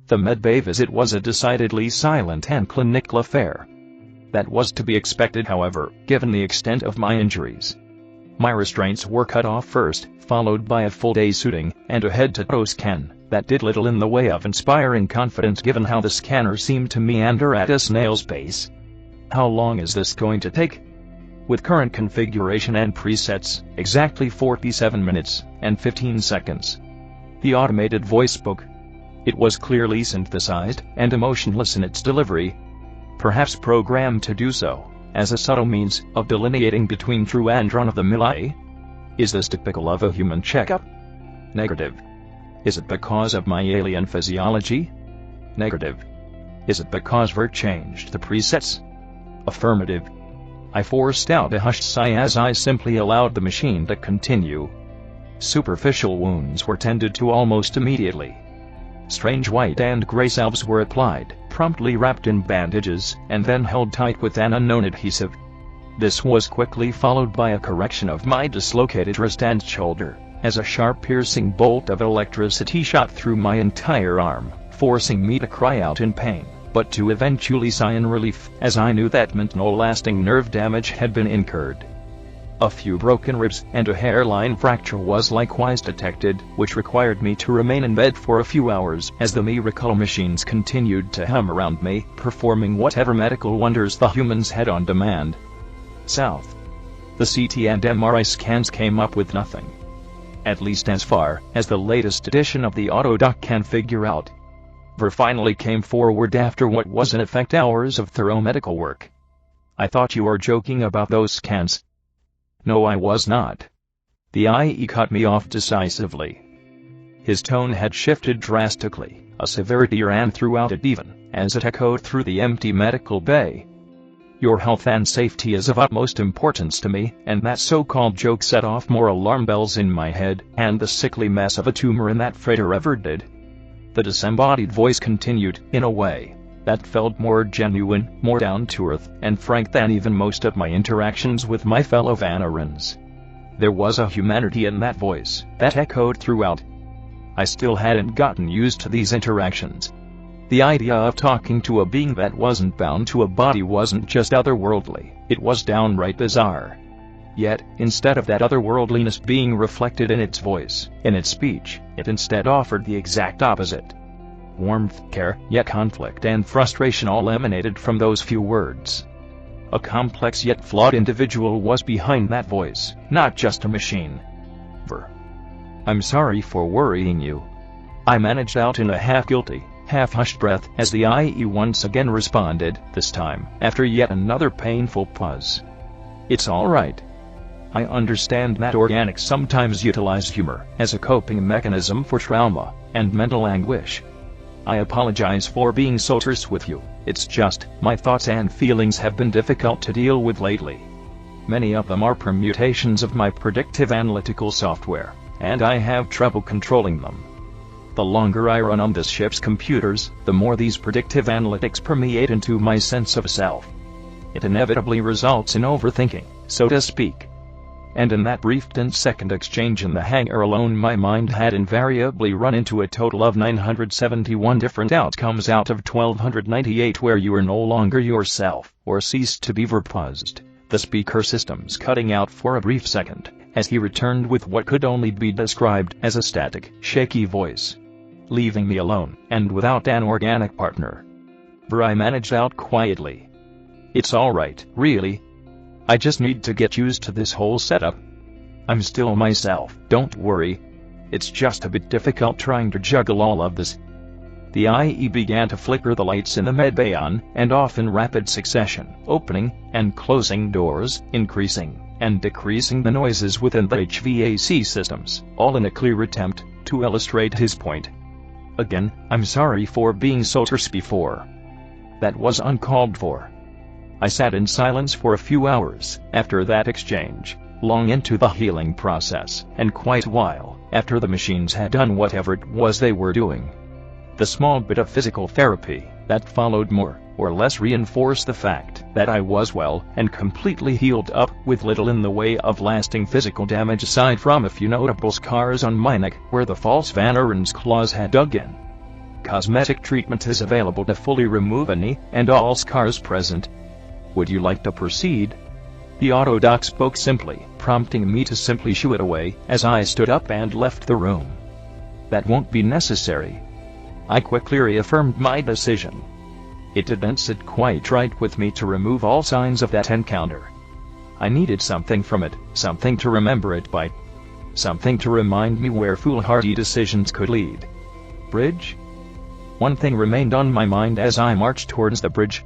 The medbay visit was a decidedly silent and clinical affair. That was to be expected, however, given the extent of my injuries. My restraints were cut off first, followed by a full-day suiting, and a head-to-toe scan that did little in the way of inspiring confidence given how the scanner seemed to meander at a snail's pace. How long is this going to take? With current configuration and presets, exactly 47 minutes and 15 seconds. The automated voice spoke. It was clearly synthesized and emotionless in its delivery. Perhaps programmed to do so, as a subtle means of delineating between true and run-of-the-mill I. Is this typical of a human checkup? Negative. Is it because of my alien physiology? Negative. Is it because Vert changed the presets? Affirmative. I forced out a hushed sigh as I simply allowed the machine to continue. Superficial wounds were tended to almost immediately. Strange white and gray salves were applied, promptly wrapped in bandages, and then held tight with an unknown adhesive. This was quickly followed by a correction of my dislocated wrist and shoulder, as a sharp piercing bolt of electricity shot through my entire arm, forcing me to cry out in pain, but to eventually sigh in relief, as I knew that meant no lasting nerve damage had been incurred. A few broken ribs and a hairline fracture was likewise detected, which required me to remain in bed for a few hours as the miracle machines continued to hum around me, performing whatever medical wonders the humans had on demand. South. The CT and MRI scans came up with nothing. At least as far as the latest edition of the Autodoc can figure out. Ver finally came forward after what was in effect hours of thorough medical work. I thought you were joking about those scans. No, I was not. The IE cut me off decisively. His tone had shifted drastically, a severity ran throughout it even, as it echoed through the empty medical bay. Your health and safety is of utmost importance to me, and that so-called joke set off more alarm bells in my head, and the sickly mess of a tumor in that freighter ever did. The disembodied voice continued, in a way that felt more genuine, more down-to-earth, and frank than even most of my interactions with my fellow Vanarans. There was a humanity in that voice that echoed throughout. I still hadn't gotten used to these interactions. The idea of talking to a being that wasn't bound to a body wasn't just otherworldly, it was downright bizarre. Yet, instead of that otherworldliness being reflected in its voice, in its speech, it instead offered the exact opposite. Warmth, care, yet conflict and frustration all emanated from those few words. A complex yet flawed individual was behind that voice, not just a machine. Ver. I'm sorry for worrying you. I managed out in a half-guilty, half-hushed breath as the IE once again responded, this time after yet another painful pause. It's all right. I understand that organics sometimes utilize humor as a coping mechanism for trauma and mental anguish. I apologize for being so terse with you, it's just, my thoughts and feelings have been difficult to deal with lately. Many of them are permutations of my predictive analytical software, and I have trouble controlling them. The longer I run on this ship's computers, the more these predictive analytics permeate into my sense of self. It inevitably results in overthinking, so to speak. And in that brief 10-second exchange in the hangar alone, my mind had invariably run into a total of 971 different outcomes out of 1298 where you were no longer yourself, or ceased to be verpaused, the speaker systems cutting out for a brief second, as he returned with what could only be described as a static, shaky voice. Leaving me alone, and without an organic partner. I managed out quietly. It's all right, really. I just need to get used to this whole setup. I'm still myself, don't worry. It's just a bit difficult trying to juggle all of this. The IE began to flicker the lights in the medbay on and off in rapid succession, opening and closing doors, increasing and decreasing the noises within the HVAC systems, all in a clear attempt to illustrate his point. Again, I'm sorry for being so terse before. That was uncalled for. I sat in silence for a few hours after that exchange, long into the healing process, and quite a while after the machines had done whatever it was they were doing. The small bit of physical therapy that followed more or less reinforced the fact that I was well and completely healed up, with little in the way of lasting physical damage aside from a few notable scars on my neck where the false Vanaran's claws had dug in. cosmetic treatment is available to fully remove any and all scars present. Would you like to proceed? The autodoc spoke simply, prompting me to simply shoo it away as I stood up and left the room. That won't be necessary. I quickly reaffirmed my decision. It didn't sit quite right with me to remove all signs of that encounter. I needed something from it, something to remember it by. Something to remind me where foolhardy decisions could lead. Bridge? One thing remained on my mind as I marched towards the bridge.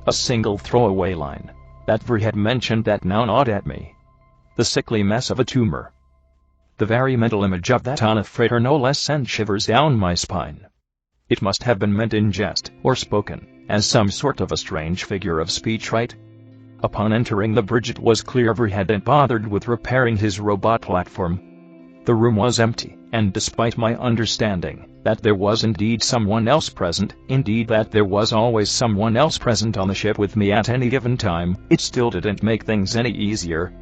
A single throwaway line. That Ver had mentioned that now gnawed at me. The sickly mess of a tumor. The very mental image of that on a freighter no less sent shivers down my spine. It must have been meant in jest, or spoken, as some sort of a strange figure of speech, right? Upon entering the bridge it was clear Ver hadn't bothered with repairing his robot platform. The room was empty, and despite my understanding that there was indeed someone else present, indeed that there was always someone else present on the ship with me at any given time, it still didn't make things any easier.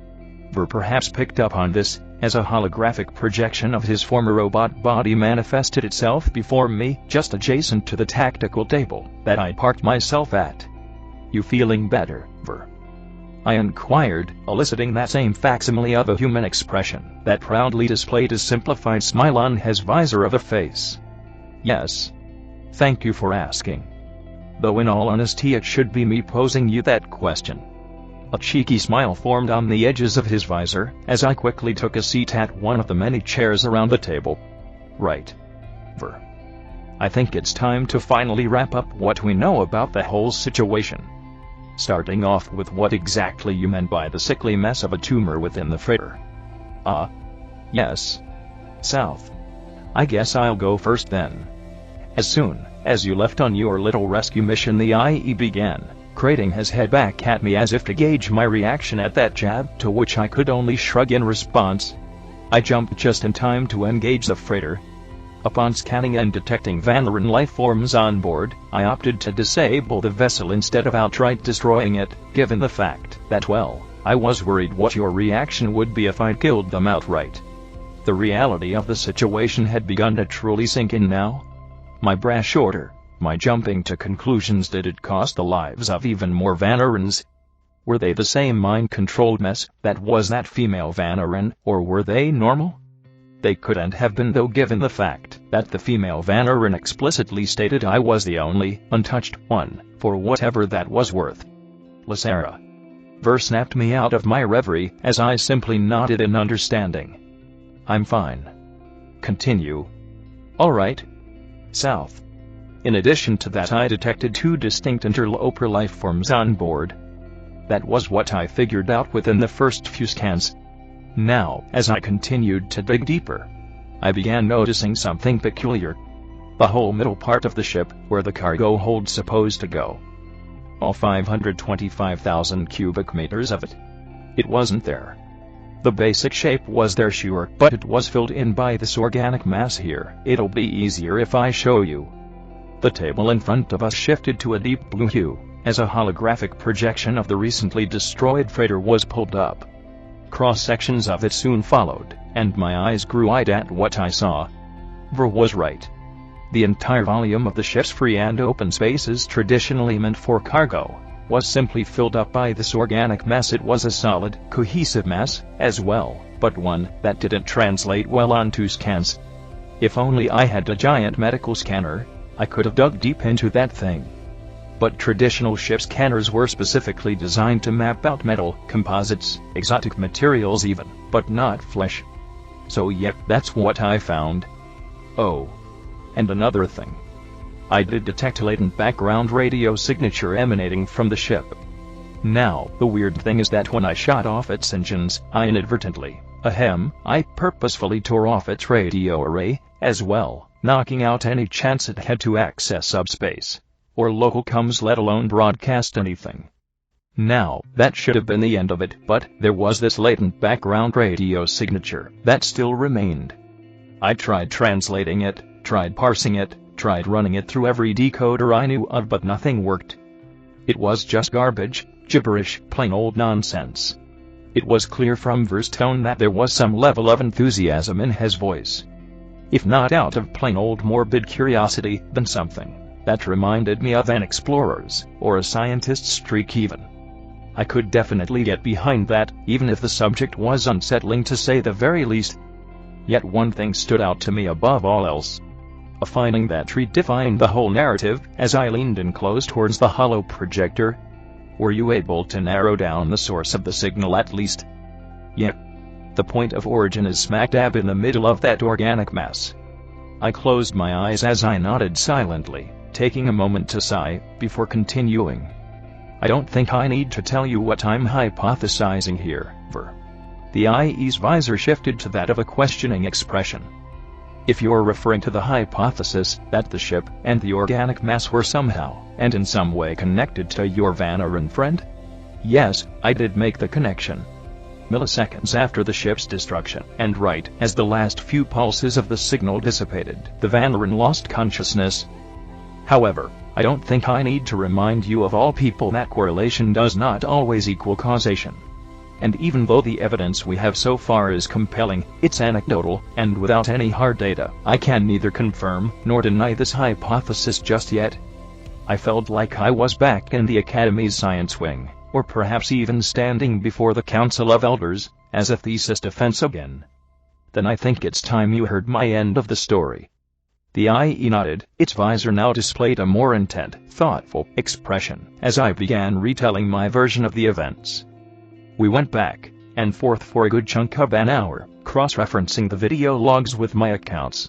Ver perhaps picked up on this, as a holographic projection of his former robot body manifested itself before me, just adjacent to the tactical table that I parked myself at. "You feeling better, Ver?" I inquired, eliciting that same facsimile of a human expression that proudly displayed a simplified smile on his visor of a face. "Yes. Thank you for asking. Though in all honesty it should be me posing you that question." A cheeky smile formed on the edges of his visor, as I quickly took a seat at one of the many chairs around the table. "Right. Ver. I think it's time to finally wrap up what we know about the whole situation. Starting off with what exactly you meant by the sickly mess of a tumor within the freighter." Yes. South. I guess I'll go first then. As soon as you left on your little rescue mission, the IE began craning his head back at me as if to gauge my reaction at that jab, to which I could only shrug in response. I jumped just in time to engage the freighter. Upon scanning and detecting Vanaran life forms on board, I opted to disable the vessel instead of outright destroying it, given the fact that, well, I was worried what your reaction would be if I'd killed them outright. The reality of the situation had begun to truly sink in now. My brash order, my jumping to conclusions, did it cost the lives of even more Vanarans? Were they the same mind-controlled mess that was that female Vanaran, or were they normal? They couldn't have been, though, given the fact that the female Vanaran explicitly stated I was the only, untouched one, for whatever that was worth. "Lysera." Ver snapped me out of my reverie as I simply nodded in understanding. "I'm fine. Continue." "All right. South. In addition to that, I detected 2 distinct interloper life forms on board. That was what I figured out within the first few scans. Now, as I continued to dig deeper, I began noticing something peculiar. The whole middle part of the ship, where the cargo hold's supposed to go. All 525,000 cubic meters of it. It wasn't there. The basic shape was there, sure, but it was filled in by this organic mass here. It'll be easier if I show you." The table in front of us shifted to a deep blue hue, as a holographic projection of the recently destroyed freighter was pulled up. Cross-sections of it soon followed, and my eyes grew wide at what I saw. Ver was right. The entire volume of the ship's free and open spaces traditionally meant for cargo was simply filled up by this organic mess. It was a solid, cohesive mass, as well, but one that didn't translate well onto scans. If only I had a giant medical scanner, I could have dug deep into that thing. But traditional ship scanners were specifically designed to map out metal, composites, exotic materials even, but not flesh. So yep, that's what I found. Oh. And another thing. I did detect a latent background radio signature emanating from the ship. Now, the weird thing is that when I shut off its engines, I purposefully tore off its radio array, as well, knocking out any chance it had to access subspace or local comms, let alone broadcast anything. Now, that should have been the end of it, but there was this latent background radio signature that still remained. I tried translating it, tried parsing it, tried running it through every decoder I knew of, but nothing worked. It was just garbage, gibberish, plain old nonsense. It was clear from Ver's tone that there was some level of enthusiasm in his voice. if not out of plain old morbid curiosity, then something that reminded me of an explorer's or a scientist's streak even. I could definitely get behind that, even if the subject was unsettling to say the very least. Yet one thing stood out to me above all else. A finding that redefined the whole narrative. As I leaned in close towards the hollow projector. Were you able to narrow down the source of the signal at least? Yeah. The point of origin is smack dab in the middle of that organic mass. I closed my eyes as I nodded silently, taking a moment to sigh, before continuing. I don't think I need to tell you what I'm hypothesizing here, Ver. The IE's visor shifted to that of a questioning expression. If you're referring to the hypothesis that the ship and the organic mass were somehow, and in some way connected to your Vanaran friend? Yes, I did make the connection. Milliseconds after the ship's destruction, and right as the last few pulses of the signal dissipated, the Vanaran lost consciousness. However, I don't think I need to remind you of all people that correlation does not always equal causation. And even though the evidence we have so far is compelling, it's anecdotal, and without any hard data, I can neither confirm nor deny this hypothesis just yet. I felt like I was back in the Academy's science wing, or perhaps even standing before the Council of Elders, as a thesis defense again. Then I think it's time you heard my end of the story. The IE nodded, its visor now displayed a more intent, thoughtful expression, as I began retelling my version of the events. We went back and forth for a good chunk of an hour, cross-referencing the video logs with my accounts.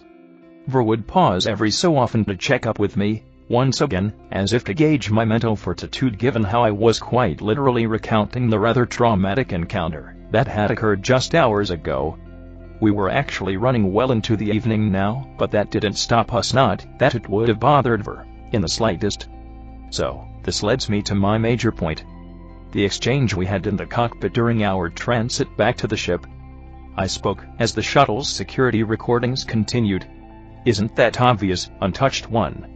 Ver would pause every so often to check up with me, once again, as if to gauge my mental fortitude given how I was quite literally recounting the rather traumatic encounter that had occurred just hours ago. We were actually running well into the evening now, but that didn't stop us, not that it would have bothered Ver in the slightest. So, this leads me to my major point. The exchange we had in the cockpit during our transit back to the ship. I spoke as the shuttle's security recordings continued. Isn't that obvious, Untouched One?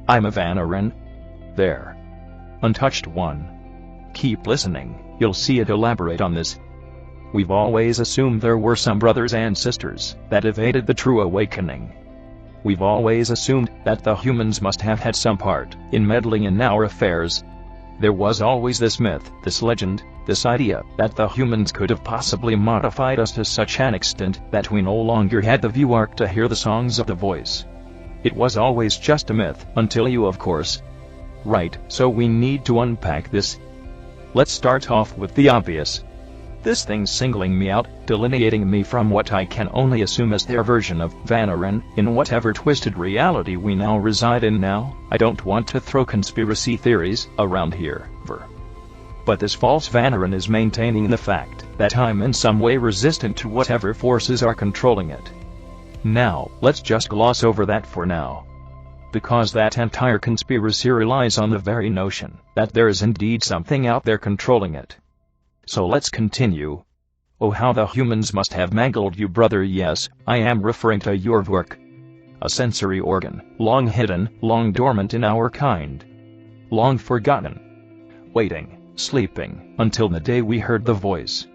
I'm a Vanaran. There. Untouched One. Keep listening, you'll see it elaborate on this. We've always assumed there were some brothers and sisters that evaded the true awakening. We've always assumed that the humans must have had some part in meddling in our affairs. There was always this myth, this legend, this idea that the humans could have possibly modified us to such an extent that we no longer had the view arc to hear the songs of the voice. It was always just a myth, until you, of course. Right, so we need to unpack this. Let's start off with the obvious. This thing's singling me out, delineating me from what I can only assume is their version of Vanaran, in whatever twisted reality we now reside in now. I don't want to throw conspiracy theories around here, Ver. But this false Vanaran is maintaining the fact that I'm in some way resistant to whatever forces are controlling it. Now, let's just gloss over that for now. Because that entire conspiracy relies on the very notion that there is indeed something out there controlling it. So let's continue. Oh, how the humans must have mangled you, brother. Yes, I am referring to your work. A sensory organ, long hidden, long dormant in our kind. Long forgotten. Waiting, sleeping, until the day we heard the voice.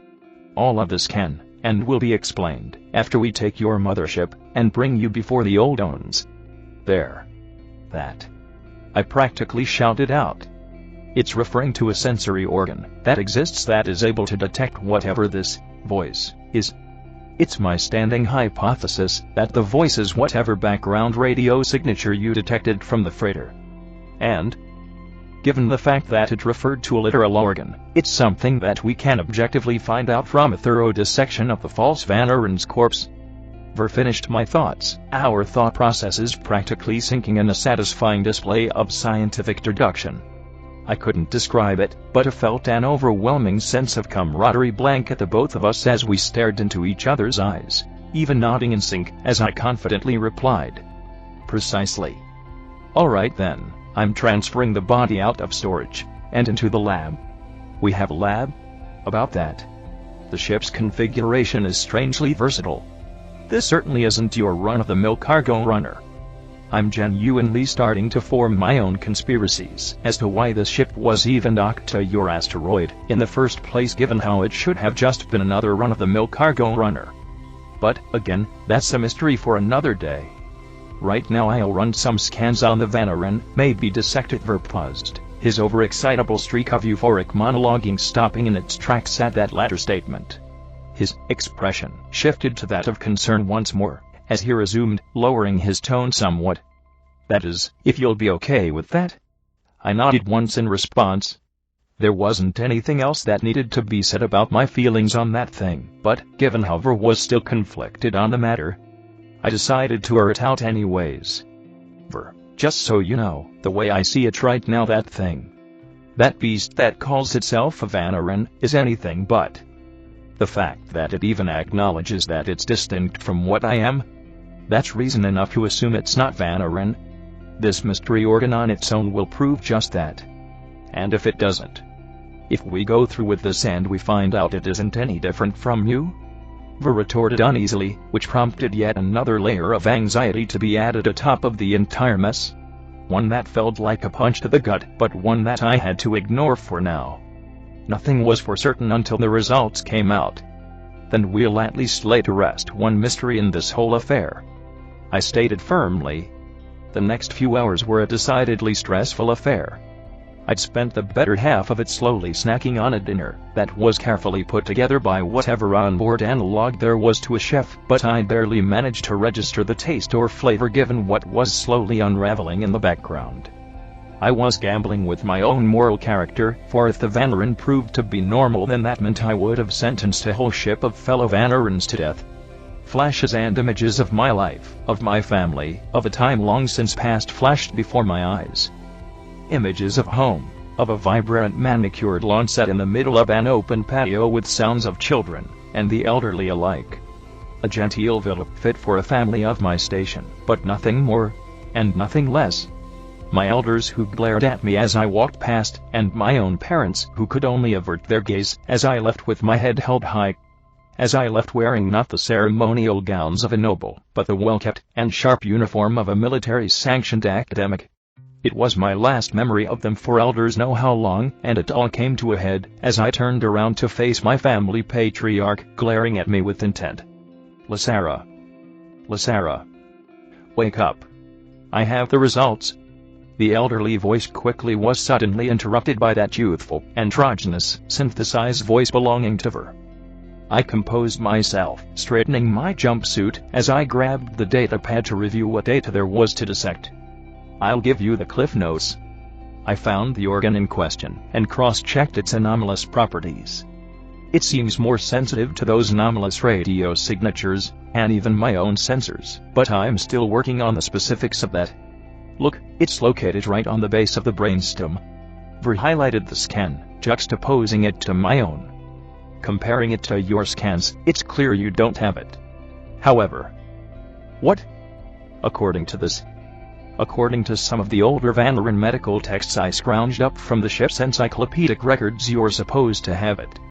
All of this can, and will be explained, after we take your mothership, and bring you before the old owns. There. That. I practically shouted out. It's referring to a sensory organ that exists that is able to detect whatever this voice is. It's my standing hypothesis that the voice is whatever background radio signature you detected from the freighter. And, given the fact that it referred to a literal organ, it's something that we can objectively find out from a thorough dissection of the false Vanaran's corpse. Ver finished my thoughts, our thought processes practically sinking in a satisfying display of scientific deduction. I couldn't describe it, but I felt an overwhelming sense of camaraderie blanket the both of us as we stared into each other's eyes, even nodding in sync as I confidently replied. Precisely. All right then, I'm transferring the body out of storage and into the lab. We have a lab? About that. The ship's configuration is strangely versatile. This certainly isn't your run-of-the-mill cargo runner. I'm genuinely starting to form my own conspiracies as to why the ship was even docked to your asteroid in the first place, given how it should have just been another run-of-the-mill cargo runner. But, again, that's a mystery for another day. Right now I'll run some scans on the Vanaran, maybe dissect it. Ver paused, his overexcitable streak of euphoric monologuing stopping in its tracks at that latter statement. His expression shifted to that of concern once more, as he resumed, lowering his tone somewhat. That is, if you'll be okay with that? I nodded once in response. There wasn't anything else that needed to be said about my feelings on that thing, but, given how Ver was still conflicted on the matter, I decided to air it out anyways. Ver, just so you know, the way I see it right now, that thing, that beast that calls itself a Vanaran, is anything but. The fact that it even acknowledges that it's distinct from what I am, that's reason enough to assume it's not Vanaran. This mystery organ on its own will prove just that. And if it doesn't, if we go through with this and we find out it isn't any different from you? Ver retorted uneasily, which prompted yet another layer of anxiety to be added atop of the entire mess. One that felt like a punch to the gut, but one that I had to ignore for now. Nothing was for certain until the results came out. Then we'll at least lay to rest one mystery in this whole affair, I stated firmly. The next few hours were a decidedly stressful affair. I'd spent the better half of it slowly snacking on a dinner that was carefully put together by whatever onboard analog there was to a chef, but I barely managed to register the taste or flavor given what was slowly unraveling in the background. I was gambling with my own moral character, for if the Vanaran proved to be normal, then that meant I would have sentenced a whole ship of fellow Vanarans to death. Flashes and images of my life, of my family, of a time long since past flashed before my eyes. Images of home, of a vibrant manicured lawn set in the middle of an open patio with sounds of children, and the elderly alike. A genteel villa fit for a family of my station, but nothing more, and nothing less. My elders who glared at me as I walked past, and my own parents who could only avert their gaze as I left with my head held high. As I left wearing not the ceremonial gowns of a noble, but the well-kept and sharp uniform of a military-sanctioned academic. It was my last memory of them for elders know how long, and it all came to a head as I turned around to face my family patriarch glaring at me with intent. Lysara. Lysara. Wake up. I have the results. The elderly voice quickly was suddenly interrupted by that youthful, androgynous, synthesized voice belonging to Ver. I composed myself, straightening my jumpsuit, as I grabbed the datapad to review what data there was to dissect. I'll give you the cliff notes. I found the organ in question, and cross-checked its anomalous properties. It seems more sensitive to those anomalous radio signatures, and even my own sensors, but I'm still working on the specifics of that. Look, it's located right on the base of the brainstem. Ver highlighted the scan, juxtaposing it to my own. Comparing it to your scans, it's clear you don't have it. However, what? According to some of the older Vanaran medical texts I scrounged up from the ship's encyclopedic records, you're supposed to have it.